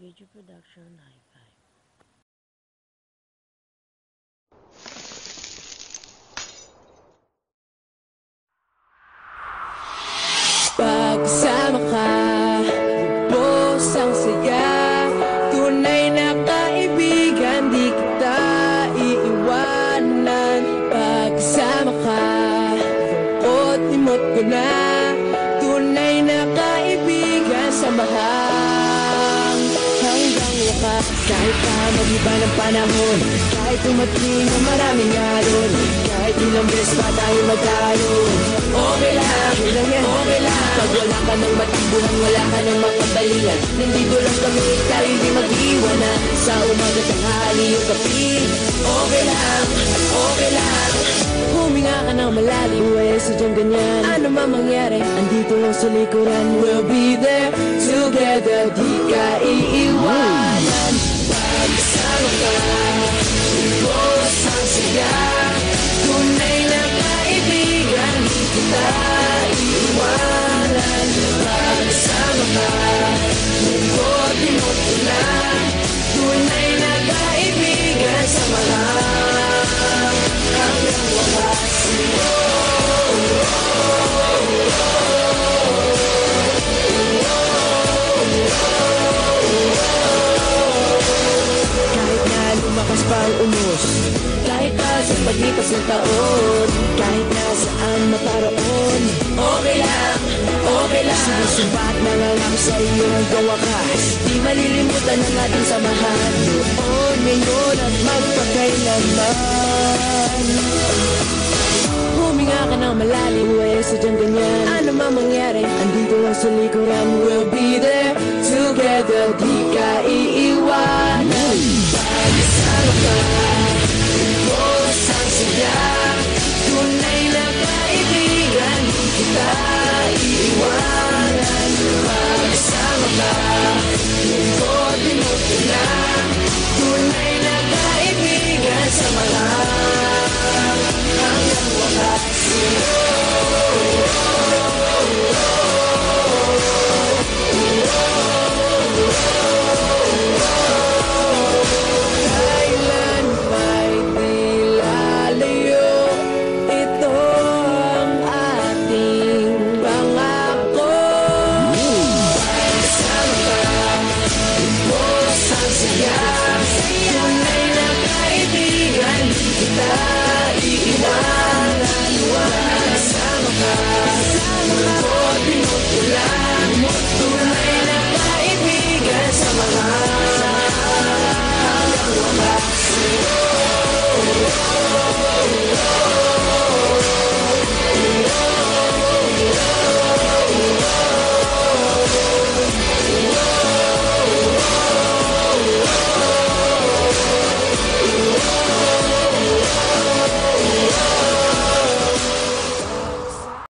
Radio Production High Five. Pagkasama ka, lubos ang saya. Tunay na kaibigan, di kita iiwanan. Pagkasama ka, lungkot-limot ko na. Tunay na kaibigan, samahan hanggang wakas. Kahit pa mag-iba ng panahon, kahit tumating ang maraming alon, kahit ilang beses pa tayo magtalo, okay lang, okay lang. Pag wala ka ng matibuhan, wala ka ng mga balilan, nandito lang kami, tayo hindi mag-iwanan. Sa umaga, tanghali, yung gabi, okay lang, okay lang. Huminga ka ng malalim, sadyang ganyan, ano man mangyari, andito lang sa likuran. We'll be there together, di ka iiwanan. Pagkasama ka, lubos ang saya. Tunay na kaibigan, di kita iiwanan. Pagkasama ka, lungkot-limot ko na. Tunay na kaibigan, samahan hanggang wakas. Kahit na lumakas pa ang unos, kahit na sa paglipas ng taon, kahit na saan maparoon, okay lang, okay lang. Sinusubat na lang ako sa iyo hanggang wakas. Di malilimutan ang ating samahan, noon, ngayon at magpakailanman. Huminga ka ng malalim, sadyang ganyan, ano man mangyari, andito lang sa likuran. We'll be there together, di ka iiwanan. Pagkasama ka,